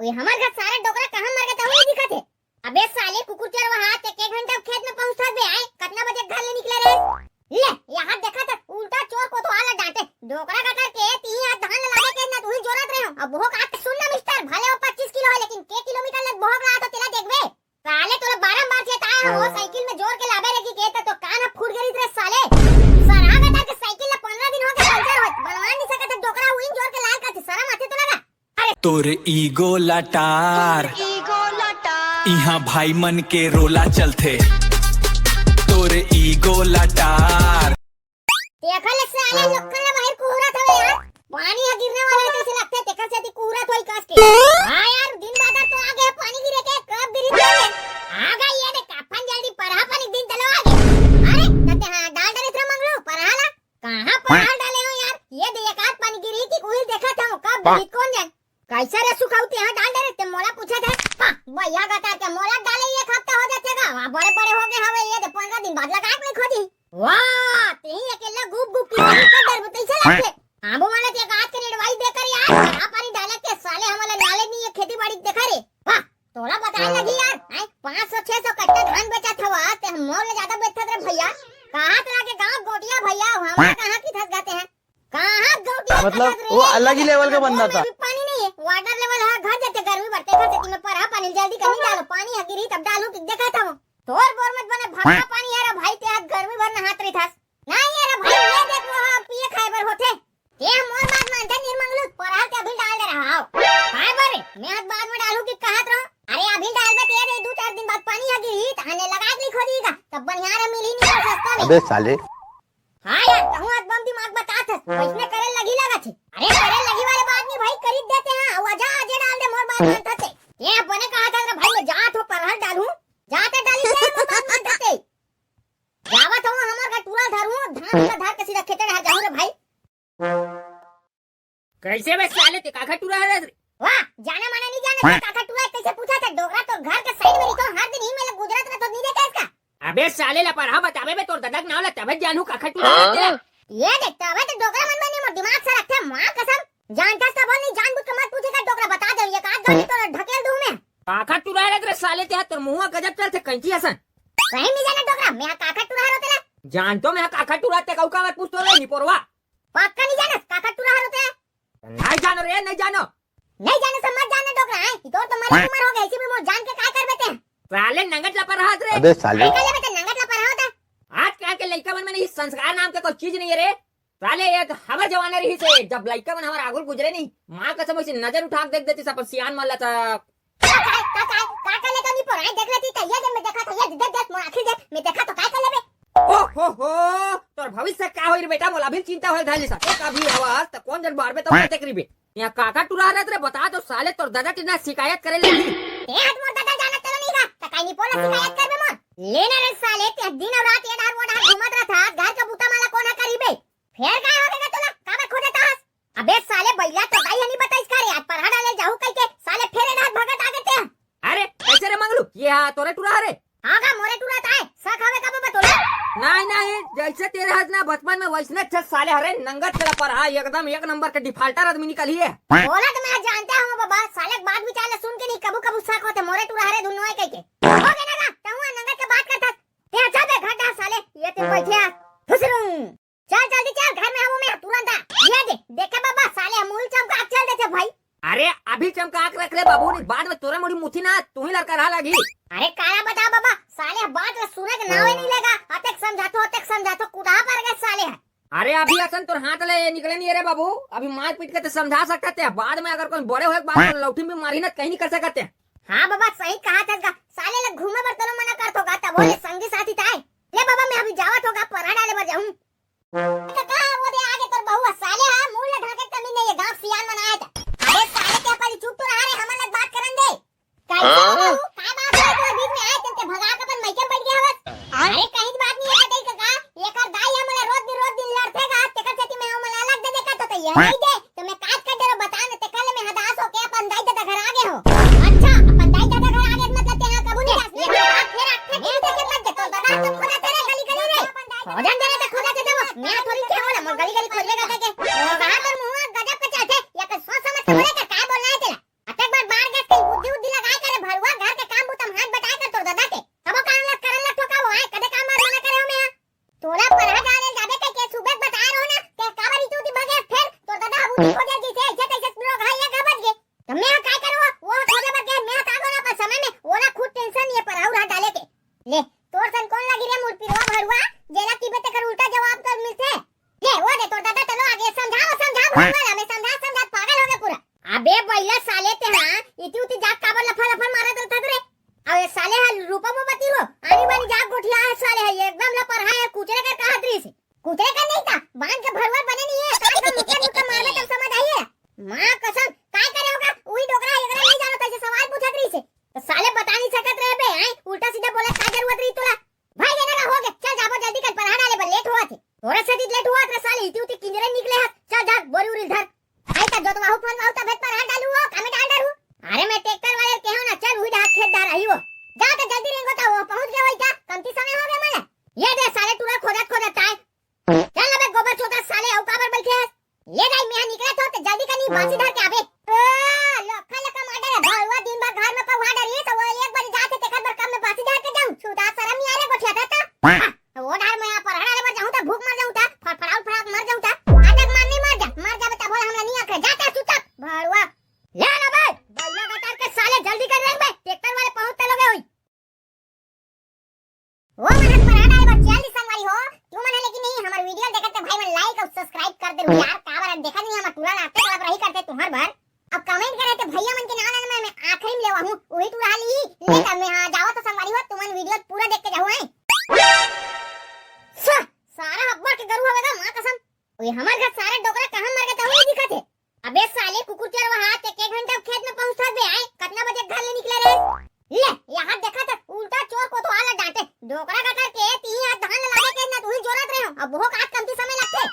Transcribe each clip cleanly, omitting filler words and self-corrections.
कोई हमार घर सारा डोकरा कहां मर गया नहीं दिखा थे। अबे साले कुकुर चर वहां तक 1 घंटा खेत में पहुंचता बे आए कितना बजे घर ले निकले रे। ले यहां देखा था उल्टा चोर को तो आला डांटे डोकरा कटर के 3 हाथ धान लगा के ना तू ही जोरत रहे हो। अब भोग आके सुनना मिस्टर भले वो 25 किलो है लेकिन के किलोमीटर लग भोग रहा तो तेरा देखबे साले तोरे 12 बार से ताया हो साइकिल में जोर के लाबे रखी के तो कान फूट गई रे साले। सरा बेटा के साइकिल ले 15 दिन हो गए पंचर होत बनवा नहीं सकत डोकरा हुई जोर के लाल का शर्म आते तो लगा। तोर ईगो लटार इहाँ भाई मन के रोला चलते तोर ईगो लटार देखल से आले लोकल बाहर कुहरत हवे यार पानी ह गिरने वाला है कैसे लगता है देखल से कुहरत होई कास के। हां यार दिन बाद तो आ गए पानी गिरे के कब गिरी थे आ गई ये देख अपन जल्दी परहा पानी दिन चलो आगे। अरे तते हां डाल डाले थे मंगलू परहाला कहां परहा डाले हो यार ये देख एक हाथ पानी गिरी थी कोई देखा था कब गिरी कौन जाने कैसा रे सुखाउते हां डाल दे ते मोला पूछा था भैया गता के मोला डाले एक हफ्ता हो जातेगा बड़े बड़े हो गए हवे ये 15 दिन बाद लगा के खोदी वाह तेही अकेला गुप गुप की कर दर कैसे लगते आबो वाला ते गाज के एडवाइस देकर यार आ पानी डाले के साले हमला डाले नहीं ये खेती बाड़ी देखा रे वाह तोला बताए लगी यार 500 600 कट्टा धान बेचा था ते हम मोल ज्यादा बेचते रे भैया कहां तरह के गांव गोटिया भैया वहां कहां की थक जाते हैं कहां गोटिया मतलब वो अलग ही लेवल का बंदा था। पानी नहीं है वाटर लेवल है घर जाते गर्मी बढ़ते घर से में पर पानी जल्दी कहीं डालो पानी गिरी तब डालू देखा था वो तोर बोर मत बने भक्का पानी यार भाई ते हाथ गर्मी भर नहात रही था नहीं यार भाई मैं देख वो पिए खाइबर होते ते मोर बात मानते निर्मंगलू पर हाथ अभी डाल दे रहा हूं खाइबर मैं हाथ बाद में डालू कि कहत रहो अरे अभी डाल दे तेरे 2-4 दिन बाद पानी गिरी ताने लगा के खोदीगा तब बढ़िया रे मिली नहीं सस्ता में। अबे साले हां यार कहूं आज बम दिमाग बता था इसमें करे लगी लगा थी अरे करे लगी वाले बात नहीं भाई खरीद देते हैं आजा आजे डाल दे मोर बात मानता थे ये अपने कहा था भाई मैं जा तो परहर डालूं जाते डाली दे मोर बात मानता थे जावा तो हमर का टूरा धरू धान का धार कसी रखे ते जाऊ रे भाई कैसे बे साले ते काका टूरा है रे वाह जाना माने नहीं जाना काका टूरा कैसे पूछा था डोगरा तो घर के साइड में तो हर दिन ही में गुजरात में तो नहीं देखा इसका। अबे साले ला पर बतावे बे तोर ददक नाव ला तबे जानू काका टूरा है ये देखता है तो डोगरा मन में मोर दिमाग से रखते मां कसम जानता सब नहीं जानबूझ के मत पूछेगा डोगरा बता दे ये काट दो तो ढकेल दूं मैं काका टूरा है रे साले ते तोर मुंह गजब चलते कैंची हसन सही नहीं जाना डोगरा मैं काका टूरा होते ना जान तो मैं काका टूरा ते कौका मत पूछ तो रे नी पोरवा पक्का नहीं जाना काका टूरा होते नहीं जानो रे नहीं जानो नहीं जाने से मत जाना डोगरा है तो तुम्हारी उम्र हो गई इसी में मोर जान के काय कर बेटे साले नंगट ला पर हाथ रे अबे साले काय बेटे नंगट ला पर होता आज क्या के लइका मन में नहीं संस्कार नाम के कोई चीज नहीं है रे साले एक हवा जवाना रही से जब लइका मन हमार आगुल गुजरे नहीं मां कसम से नजर उठा देख देती सब सियान मन ला था काका ले तो नहीं पर देख लेती त ये मैं देखा था ये देख मोर आखिर देख मैं देखा तो काय कर लेबे ओ हो तोर भविष्य का होई रे बेटा मोला भी चिंता होल धाली सा एक अभी आवाज त कौन जन बार में तो देख रीबे यहाँ काका टुरा रहत रे बता तो साले तोर दादा टिना शिकायत करे ले ते हाथ मोर दादा जाना चलो नहीं का त काई नहीं पोला शिकायत करबे मोर लेना रे साले ते दिन और रात ये डार वो डार घुमत रहा था घर का बूता माला कोना करीबे फेर काय होगा तोला काबे खोदता हस अबे साले बैला तो गाई हनी बताइस का रे आज पर डाले जाऊ कई के साले फेरे डार भगत आ गए अरे कैसे रे मंगलू ये तोरे टुरा रे हां मोरे टुरा ताए सख हवे कब बतोला नहीं जैसे तेरे हाथ ना बचपन में वैसने अच्छे साले हरे नंगत चला पर हा एकदम एक नंबर के डिफाल्टर आदमी निकली है बोला तो मैं जानता हूं बाबा साले बात विचार ले सुन के नहीं कबू कबू सख होते मोरे टुरा हरे दुनो है कह के हो गया ना तू नंगत के बात करता ते अच्छा बे घटा साले ये ते बैठे फुसरू चल जल्दी चल घर में हूं मैं तुरंत ये देखे बाबा साले अमूल चमका चल देते भाई अरे अभी चमका आंख रख ले बाबू ने बाद में तोरे मोड़ी मुठी ना तू ही लड़का रहा लगी अरे काला बता बाबा साले बात में सुने के नावे नहीं लगा अतक समझा तो कुड़ा पर गए साले है अरे अभी असन तोर हाथ ले निकले नहीं रे बाबू अभी मार पीट के तो समझा सकते हैं बाद में अगर कोई बड़े होए बात तो लौठी में मारी ना कहीं नहीं कर सकते हां बाबा सही कहा था साले लग घूमे बर तलो मना करत होगा तब बोले संगी साथी ताए ले बाबा मैं अभी जावत होगा परा डाले बर जाऊं काका वो दे आगे तोर बहुआ साले हां मुंह ला ढाके कमी नहीं है गांव सियान मनाया था अरे साले क्या पर चुप तो रहा रे हमन लग बात करन दे काय बात है तो बीच में आए तंते भगा के अपन मैके बैठ गया बस अरे कहीं बात नहीं है कटई काका एक और दाई हमला रोज दिन लड़तेगा तेकर सेती में हमला अलग दे देखा तो ये नहीं दे तो मैं काट कर दे बता न ते कल में हदास हो के अपन दाई दादा घर आ गए हो अच्छा अपन दाई दादा घर आ गए मतलब ते कबू नहीं ये बात फिर मैं देखे मत दे तो दादा तुम खुदा तेरे गली गली रे हो जान तेरे तो खुदा दे दो मैं थोड़ी क्या बोला मोर गली गली खोजेगा के कहां पर मुंह गजब के चाहते या के सोच समझ के बोलेगा क्या बोलना है तेरा अटक बार बाहर गए अबे पहिला साले ते हा इति उती जाग काबर लफा लफा मारत होतात रे. अबे साले हा रूपम बती रो आणि बानी जाग गोठिया है साले है एकदम ला पर है कुचरे का कहतरी से कुचरे का नहीं था बांध के भरवर बने नहीं है काय का मुक्का मुक्का मारबे तब समझ आई है. मां कसम काय करे होगा उही डोकरा एकरा नहीं जानो कैसे सवाल पूछत रही से तो साले बता नहीं सकत रहे बे हैं उल्टा सीधा बोले का जरूरत रही तोला. भाई देना का हो गया चल जाबो जल्दी कल पढ़ा डाले बल लेट हुआ थे थोड़ा सा लेट हुआ रे साले इति उती किंजरे निकले है. चल जा बोरी उरी धर आई का जोत वाहू फोन वाहू तब पढ़ा डालू हो कामे डाल डालू. अरे मैं ट्रैक्टर वाले के हो ना चल उही डाक खेत डाल आई हो जा तो जल्दी रेंगो ता वो पहुंच गया वही जा कमती समय हो गया माने ये दे साले टूरा खोदत खोदत आए. चल अबे गोबर छोटा साले औ काबर बैठे है ले जाई मैं निकला तो जल्दी कनी बांसी धर के आबे. लखा लखा माडर है भाईवा दिन भर घर में पहुंचा डरी तो वो एक बार जाते तेकर बर काम में बांसी धर के जाऊं छुटा शर्म नहीं आले गोठिया था वो डाल मैं यहां पर हड़ाले मर जाऊं ता भूख मर जाऊं ता फड़फड़ाउट फड़ाक मर जाऊं ता आजक मार नहीं मर जा बेटा बोल हमरा नहीं आखरे जाता चुपचाप भाईवा ले ना भाई भैया गटार के साले जल्दी कर रेंग बे ट्रैक्टर वाले पहुंचते लोगे होई वो मनहत पर हड़ाले बस 40 संगवारी हो तू मन लेकिन नहीं हमार वीडियो देखते भाई मन लाइक और सब्सक्राइब कर दे यार काबर देखा नहीं हम तुरंत आते सब रही करते तुम्हार भर. अब कमेंट करे तो भैया मन के नाम मैं आखिरी में लेवा हूं वही तू रहा ली ले तब मैं हां जाओ तो संगवारी हो तुमन वीडियो पूरा देख के जाओ हैं. सारा अब्बर के गरु होवेगा मां कसम ओए हमार घर सारे डोकरा कहां मर गए तो वही दिखत है. अबे साले कुकुर चल वहां एक घंटा खेत में पहुंचा दे आए कितना बजे घर ले निकले रे ले यहां देखा था उल्टा चोर को तो आला डांटे डोकरा कटर के 3 हाथ धान लगा के ना तू ही जोरत रहे हो अब बहुत आज कमती समय लगते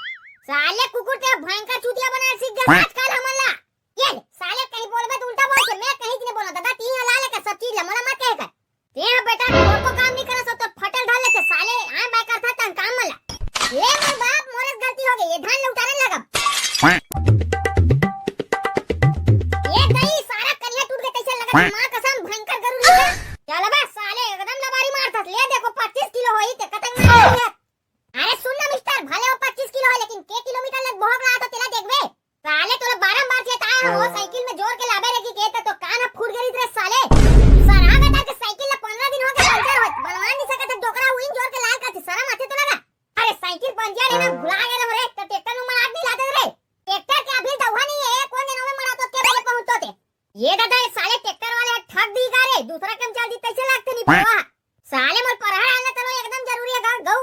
साले कुकुर ते भयंकर चूतिया बना सीख गए आजकल हमला ये साले कहीं बोलबे तो उल्टा बोल के मैं कहीं नहीं बोला दादा 3 लाले का सब चीज लमला मत कह कर ते बेटा और को काम नहीं करा सो तो फटल ढाल लेते साले आ बाय करता तन काम मला ये मेरे बाप मोरस गलती हो गई ये धान लौटाने लगा ये गई सारा करिया टूट के कैसे लगा मां कसम भयंकर गरु निकला चल बे साले एकदम लबारी मारता ले देखो 25 किलो होई ते कतंग मार दिया. अरे सुन ना मिस्टर भले वो 25 किलो है लेकिन के किलोमीटर लग भोग रहा तो तेरा देखबे साले तोरा बारंबार से ताया हो साइकिल में जोर के लाबे रखी के तो कान फूट गई रे साले सरा बेटा के साइकिल ला 15 दिन हो गए पंचर होत बनवा नहीं सकत डोकरा हुई जोर के लाल का शर्म आते तो लगा. अरे साइकिल पंचर है ना भुला गए रे तो ट्रैक्टर नु मार नहीं लाते रे ट्रैक्टर के अभी दवा नहीं है कौन दिनों में मरा तो के बजे पहुंचतो थे ये दादा ये साले ट्रैक्टर वाले ठग दी का रे दूसरा कम चल दी कैसे लागते नहीं परवा साले मोर पढ़ा डालना तो एकदम जरूरी है गौ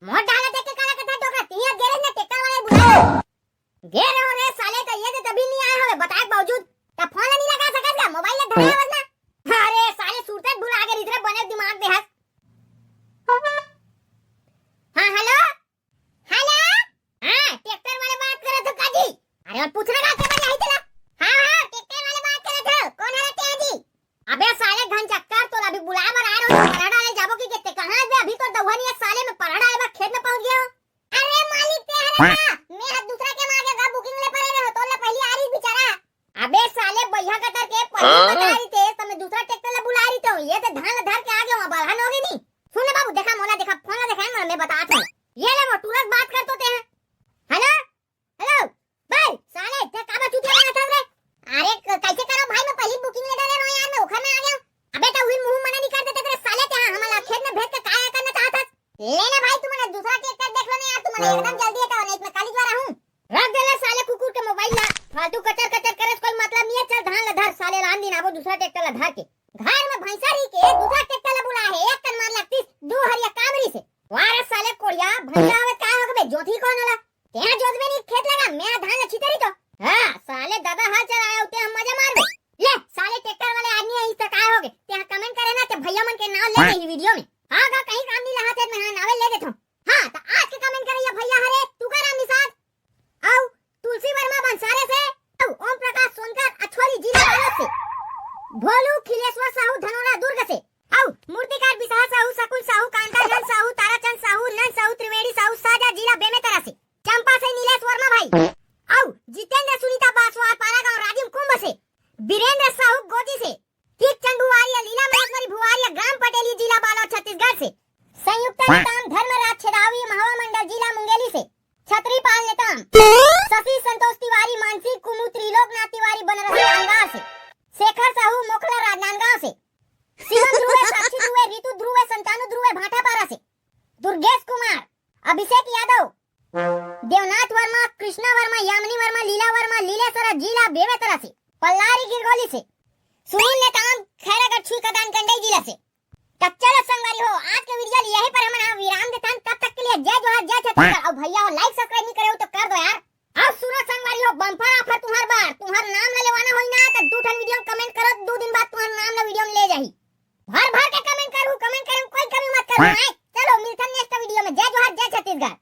मोट डाला देख के काला कथा डोकरा तिया गैरेज में ट्रैक्टर वाले बुला गे रहो रे साले तो ये तो तभी नहीं आए होवे बताए बावजूद तब फोन नहीं लगा सकत का मोबाइल ले धरे वरना अरे साले सूरत भुला गए इधर बने दिमाग में हंस. हां हेलो हेलो हां ट्रैक्टर वाले बात करे तो काजी अरे और पूछना का के बजे आई चला हां ट्रैक्टर वाले बात करे थे कौन है ते जी अबे साले घन चक्कर तो अभी बुला बर आ रहा हूं पराठा डाले जाबो की कहते कहां है अभी तो दवनी एक साले में पराठा डाले खेत में पहुंच गया. अरे मालिक ते है मैं हाथ दूसरा के मांगे गा बुकिंग ले पड़े रहे तो ले पहली आ रही बेचारा अबे साले भैया कतर के पहले बता रही थे तो मैं दूसरा ट्रैक्टर ले बुला रही तो ये तो धान धर के आ गया वहां बलहन होगी नहीं. सुन ले बाबू देखा मोला देखा फोन ला देखा मैं बताता हूं ये ले वो तुरंत बात कर तो ते हैं हेलो हेलो भाई साले ते काबा चूतिया बना था रे अरे कैसे करो भाई मैं पहली बुकिंग ले डाले रो यार मैं ओखर में आ गया अबे तो हुई मुंह मना नहीं कर देते तेरे साले ते हमला खेत में भेज के काया करना चाहता लेना भाई तुमने दूसरा ट्रैक्टर देख लो ना यार तुमने एकदम जल्दी है तो नहीं मैं काली द्वारा हूं रख दे ले साले कुकुर के मोबाइल ला फालतू कचर कचर करे कोई मतलब नहीं है चल धान ला धर साले लान दिन आबो दूसरा ट्रैक्टर ला धर के घर में भैंसा रही के दूसरा ट्रैक्टर ला बुला है एक कन मार लगती दो हरिया कामरी से वारे साले कोड़िया भैंसा हवे का होगे जोधी कौन होला तेरा जोत में नहीं खेत लगा मैं धान ला छितरी तो हां साले दादा हाल चलाया होते हम मजा मार ले साले ट्रैक्टर वाले आदमी है इस तक आए होगे ते कमेंट करे ना ते भैया मन के नाम ले दे वीडियो में हां का कहीं काम नहीं लगा थे मैं नावे ले देता हूं हां तो आज के कमेंट करिए भैया हरे तू का नाम निसाद औ तुलसी वर्मा बंसारे से औ ओम प्रकाश सोनकर अछोरी जिला वाला से भोलू खिलेश्वर साहू धनोरा दुर्ग से औ मूर्तिकार बिसाह साहू सकुल साहू कांतालाल साहू ताराचंद साहू नंद साहू त्रिवेणी साहू साजा जिला बेमेतरा से चंपा से नीलेश वर्मा भाई औ जितेंद्र सुनीता बासवार पारागांव राजीव कुंभ से वीरेंद्र साहू गोदी से ठीक चंदुवारिया लीला महेश्वरी भुवारिया ग्राम पटेली जिला बालोद छत्तीसगढ़ से संयुक्त नेताम धर्मराज छेदावी महामंडल जिला मुंगेली से छतरी पाल नेताम शशि संतोष तिवारी मानसी कुमु त्रिलोकनाथ तिवारी बनरसी अंगार से शेखर साहू मोखला राजनांदगांव से शिवम ध्रुवे साक्षी ध्रुवे ऋतु ध्रुवे संतानु ध्रुवे भाटापारा से दुर्गेश कुमार अभिषेक यादव देवनाथ वर्मा कृष्णा वर्मा यामिनी वर्मा लीला वर्मा लीलेश्वर जिला बेमेतरा से पल्लारी गिरगोली से सुनील ने काम खैरागढ़ छुई का दान कंडई जिला से। तब चलो संगवारी हो, आज के वीडियो यहीं पर हम विराम देते हैं। तब तक के लिए जय जोहार जय छत्तीसगढ़। और भैया हो लाइक सब्सक्राइब नहीं करे हो तो कर दो यार। अब सुनो संगवारी हो, बम्पर ऑफर तुम्हार बार, तुम्हार नाम ले लेवाना होई ना तो 2 ठन वीडियो कमेंट करो, 2 दिन बाद तुम्हार नाम ना वीडियो में ले जाही। भर भर के कमेंट करू, कमेंट करे में कोई कमी मत करो। चलो मिलते हैं नेक्स्ट वीडियो में। जय जोहार जय छत्तीसगढ़।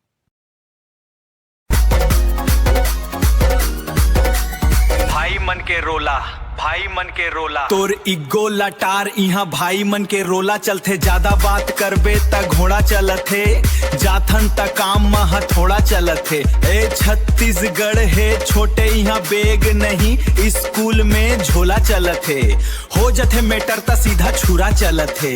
भाई मन के रोला, भाई मन के रोला, तोर इगो लटार इहाँ भाई मन के रोला चलथे। ज्यादा बात करबे त घोड़ा चलत है, जाथन त काम में हथौड़ा चलत है। ए छत्तीसगढ़ है छोटे इहाँ बेग नहीं, स्कूल में झोला चलत है। हो जथे मेटर त सीधा छुरा चलत है।